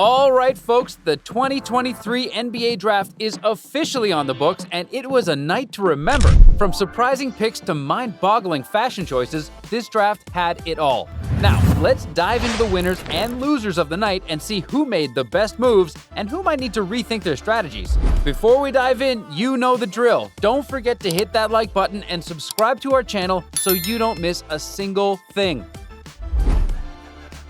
All right, folks, the 2023 NBA Draft is officially on the books, and it was a night to remember. From surprising picks to mind-boggling fashion choices, this draft had it all. Now, let's dive into the winners and losers of the night and see who made the best moves and who might need to rethink their strategies. Before we dive in, you know the drill. Don't forget to hit that like button and subscribe to our channel so you don't miss a single thing.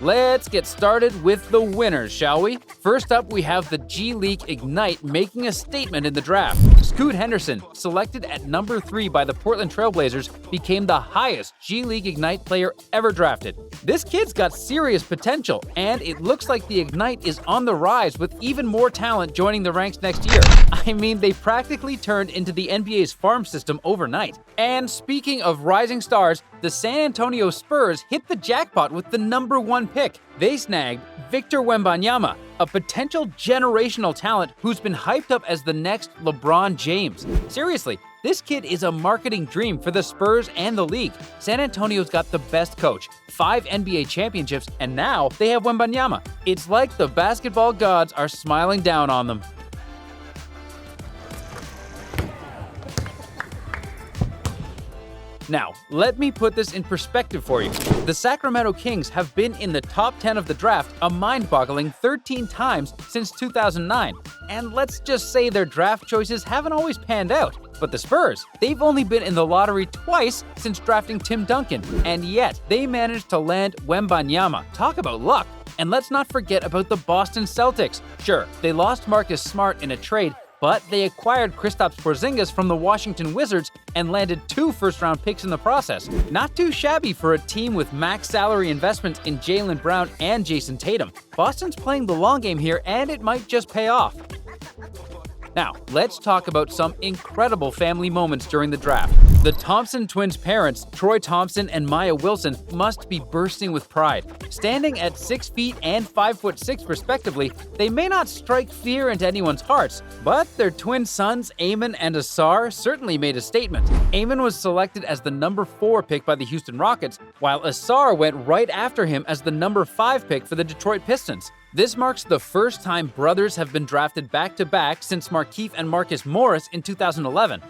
Let's get started with the winners, shall we? First up, we have the G League Ignite making a statement in the draft. Scoot Henderson, selected at number 3 by the Portland Trail Blazers, became the highest G League Ignite player ever drafted. This kid's got serious potential, and it looks like the Ignite is on the rise with even more talent joining the ranks next year. I mean, they practically turned into the NBA's farm system overnight. And speaking of rising stars, the San Antonio Spurs hit the jackpot with the number 1 pick. They snagged Victor Wembanyama, a potential generational talent who's been hyped up as the next LeBron James. Seriously, this kid is a marketing dream for the Spurs and the league. San Antonio's got the best coach, 5 NBA championships, and now they have Wembanyama. It's like the basketball gods are smiling down on them. Now, let me put this in perspective for you. The Sacramento Kings have been in the top 10 of the draft a mind-boggling 13 times since 2009. And let's just say their draft choices haven't always panned out. But the Spurs, they've only been in the lottery twice since drafting Tim Duncan, and yet they managed to land Wembanyama. Talk about luck! And let's not forget about the Boston Celtics. Sure, they lost Marcus Smart in a trade, but they acquired Kristaps Porzingis from the Washington Wizards and landed 2 first-round picks in the process. Not too shabby for a team with max salary investments in Jaylen Brown and Jason Tatum. Boston's playing the long game here, and it might just pay off. Now, let's talk about some incredible family moments during the draft. The Thompson twins' parents, Troy Thompson and Maya Wilson, must be bursting with pride. Standing at 6 feet and 5'6" respectively, they may not strike fear into anyone's hearts, but their twin sons, Eamon and Ausar, certainly made a statement. Eamon was selected as the number 4 pick by the Houston Rockets, while Ausar went right after him as the number 5 pick for the Detroit Pistons. This marks the first time brothers have been drafted back-to-back since Markieff and Marcus Morris in 2011.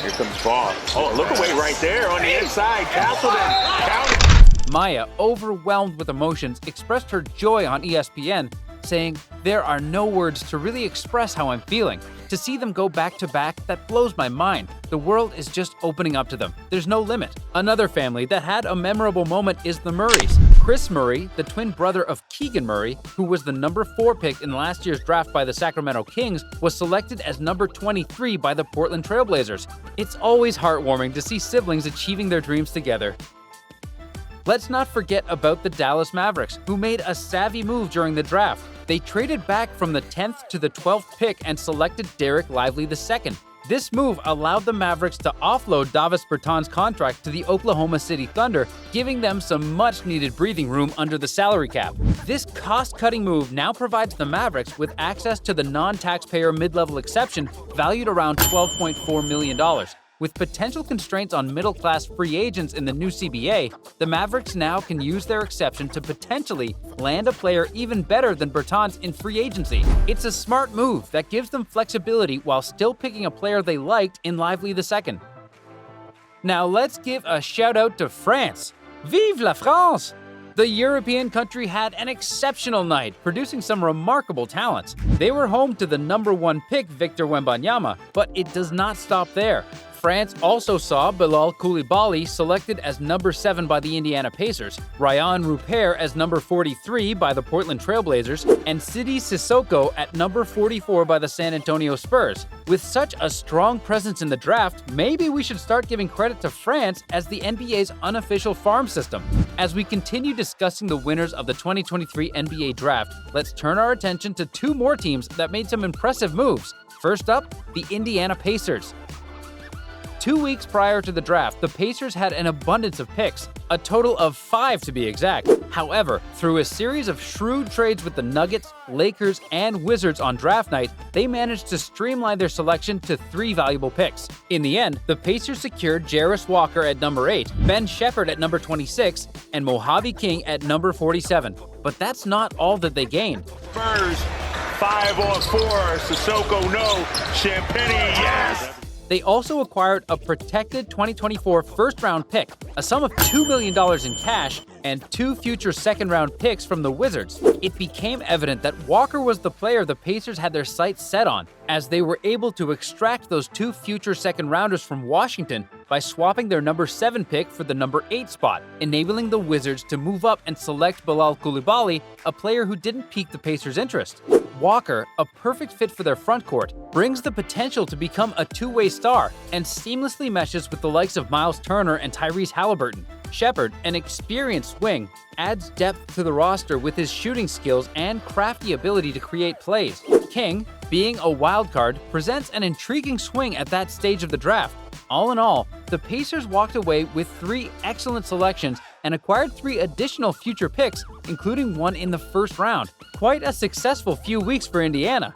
Here comes Ball. Oh, look away right there on the inside. Castleton. Maya, overwhelmed with emotions, expressed her joy on ESPN, saying, "There are no words to really express how I'm feeling. To see them go back-to-back, that blows my mind. The world is just opening up to them. There's no limit." Another family that had a memorable moment is the Murrays. Chris Murray, the twin brother of Keegan Murray, who was the number 4 pick in last year's draft by the Sacramento Kings, was selected as number 23 by the Portland Trail Blazers. It's always heartwarming to see siblings achieving their dreams together. Let's not forget about the Dallas Mavericks, who made a savvy move during the draft. They traded back from the 10th to the 12th pick and selected Derek Lively II. This move allowed the Mavericks to offload Davis Bertans' contract to the Oklahoma City Thunder, giving them some much-needed breathing room under the salary cap. This cost-cutting move now provides the Mavericks with access to the non-taxpayer mid-level exception valued around $12.4 million. With potential constraints on middle-class free agents in the new CBA, the Mavericks now can use their exception to potentially land a player even better than Bertans in free agency. It's a smart move that gives them flexibility while still picking a player they liked in Lively II. Now let's give a shout-out to France. Vive la France! The European country had an exceptional night, producing some remarkable talents. They were home to the number 1 pick, Victor Wembanyama, but it does not stop there. France also saw Bilal Coulibaly selected as number 7 by the Indiana Pacers, Ryan Rupert as number 43 by the Portland Trail Blazers, and Sidi Sissoko at number 44 by the San Antonio Spurs. With such a strong presence in the draft, maybe we should start giving credit to France as the NBA's unofficial farm system. As we continue discussing the winners of the 2023 NBA Draft, let's turn our attention to 2 more teams that made some impressive moves. First up, the Indiana Pacers. 2 weeks prior to the draft, the Pacers had an abundance of picks, a total of 5 to be exact. However, through a series of shrewd trades with the Nuggets, Lakers, and Wizards on draft night, they managed to streamline their selection to 3 valuable picks. In the end, the Pacers secured Jarris Walker at number 8, Ben Shepherd at number 26, and Mojave King at number 47. But that's not all that they gained. Spurs, 5-on-4. Sissoko, no. Champagny, yes. They also acquired a protected 2024 first-round pick, a sum of $2 million in cash, and 2 future second-round picks from the Wizards. It became evident that Walker was the player the Pacers had their sights set on, as they were able to extract those 2 future second-rounders from Washington by swapping their number 7 pick for the number 8 spot, enabling the Wizards to move up and select Bilal Coulibaly, a player who didn't pique the Pacers' interest. Walker, a perfect fit for their front court, brings the potential to become a two-way star and seamlessly meshes with the likes of Miles Turner and Tyrese Halliburton. Shepherd, an experienced wing, adds depth to the roster with his shooting skills and crafty ability to create plays. King, being a wild card, presents an intriguing swing at that stage of the draft. All in all, the Pacers walked away with 3 excellent selections and acquired 3 additional future picks, including one in the first round. Quite a successful few weeks for Indiana.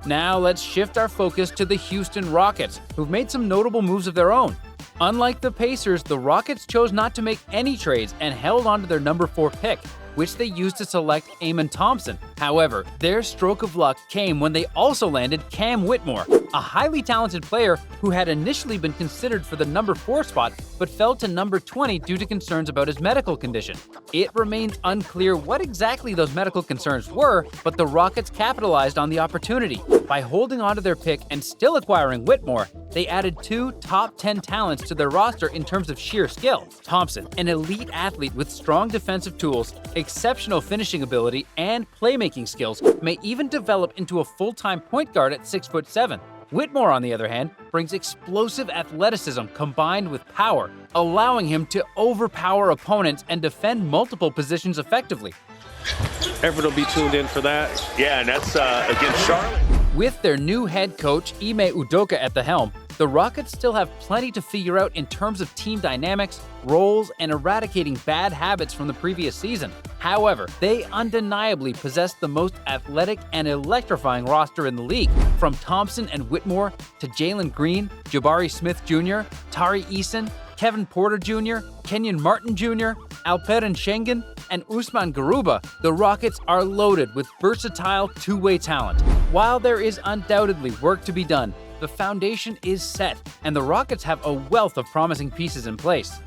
Now let's shift our focus to the Houston Rockets, who've made some notable moves of their own. Unlike the Pacers, the Rockets chose not to make any trades and held on to their number 4 pick, which they used to select Amen Thompson. However, their stroke of luck came when they also landed Cam Whitmore, a highly talented player who had initially been considered for the number 4 spot but fell to number 20 due to concerns about his medical condition. It remains unclear what exactly those medical concerns were, but the Rockets capitalized on the opportunity. By holding onto their pick and still acquiring Whitmore, they added 2 top 10 talents to their roster in terms of sheer skill. Thompson, an elite athlete with strong defensive tools, exceptional finishing ability, and playmaking skills, may even develop into a full-time point guard at 6'7". Whitmore, on the other hand, brings explosive athleticism combined with power, allowing him to overpower opponents and defend multiple positions effectively. Everett will be tuned in for that. Yeah, and that's against Charlotte. With their new head coach, Ime Udoka, at the helm, the Rockets still have plenty to figure out in terms of team dynamics, roles, and eradicating bad habits from the previous season. However, they undeniably possess the most athletic and electrifying roster in the league, from Thompson and Whitmore to Jalen Green, Jabari Smith Jr., Tari Eason, Kevin Porter Jr., Kenyon Martin Jr., Alperen Şengün, and Usman Garuba. The Rockets are loaded with versatile two-way talent. While there is undoubtedly work to be done, the foundation is set, and the Rockets have a wealth of promising pieces in place.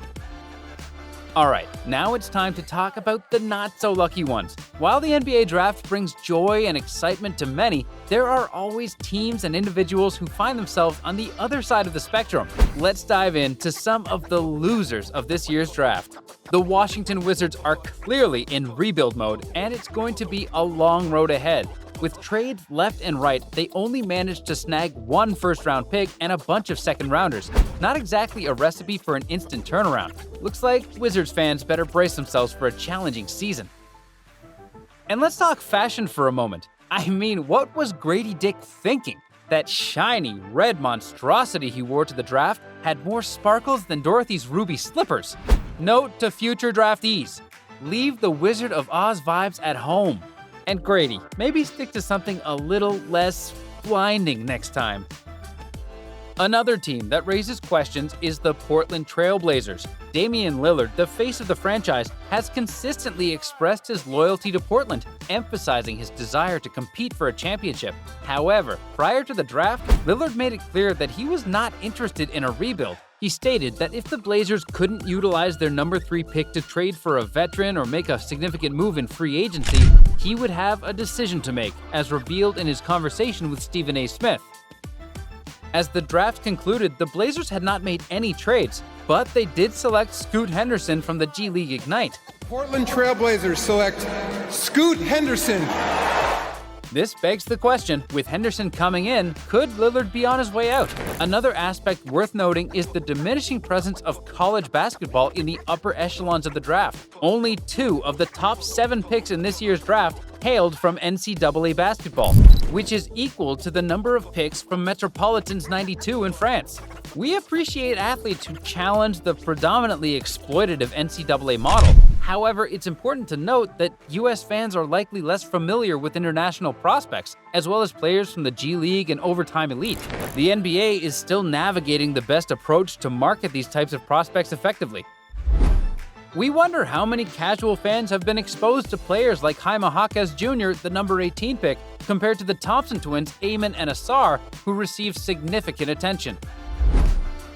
Alright, now it's time to talk about the not-so-lucky ones. While the NBA draft brings joy and excitement to many, there are always teams and individuals who find themselves on the other side of the spectrum. Let's dive into some of the losers of this year's draft. The Washington Wizards are clearly in rebuild mode, and it's going to be a long road ahead. With trades left and right, they only managed to snag 1 first-round pick and a bunch of second-rounders. Not exactly a recipe for an instant turnaround. Looks like Wizards fans better brace themselves for a challenging season. And let's talk fashion for a moment. I mean, what was Grady Dick thinking? That shiny, red monstrosity he wore to the draft had more sparkles than Dorothy's ruby slippers. Note to future draftees: leave the Wizard of Oz vibes at home. And Grady, maybe stick to something a little less blinding next time. Another team that raises questions is the Portland Trail Blazers. Damian Lillard, the face of the franchise, has consistently expressed his loyalty to Portland, emphasizing his desire to compete for a championship. However, prior to the draft, Lillard made it clear that he was not interested in a rebuild. He stated that if the Blazers couldn't utilize their number 3 pick to trade for a veteran or make a significant move in free agency, he would have a decision to make, as revealed in his conversation with Stephen A. Smith. As the draft concluded, the Blazers had not made any trades, but they did select Scoot Henderson from the G League Ignite. Portland Trail Blazers select Scoot Henderson. This begs the question, with Henderson coming in, could Lillard be on his way out? Another aspect worth noting is the diminishing presence of college basketball in the upper echelons of the draft. Only 2 of the top 7 picks in this year's draft hailed from NCAA basketball, which is equal to the number of picks from Metropolitan's 92 in France. We appreciate athletes who challenge the predominantly exploitative NCAA model. However, it's important to note that US fans are likely less familiar with international prospects, as well as players from the G League and Overtime Elite. The NBA is still navigating the best approach to market these types of prospects effectively. We wonder how many casual fans have been exposed to players like Jaime Jaquez Jr., the number 18 pick, compared to the Thompson twins, Eamon and Asar, who received significant attention.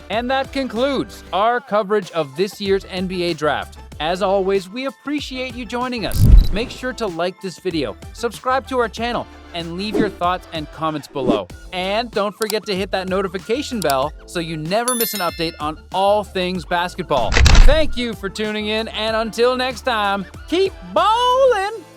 And that concludes our coverage of this year's NBA Draft. As always, we appreciate you joining us. Make sure to like this video, subscribe to our channel, and leave your thoughts and comments below. And don't forget to hit that notification bell so you never miss an update on all things basketball. Thank you for tuning in, and until next time, keep bowling!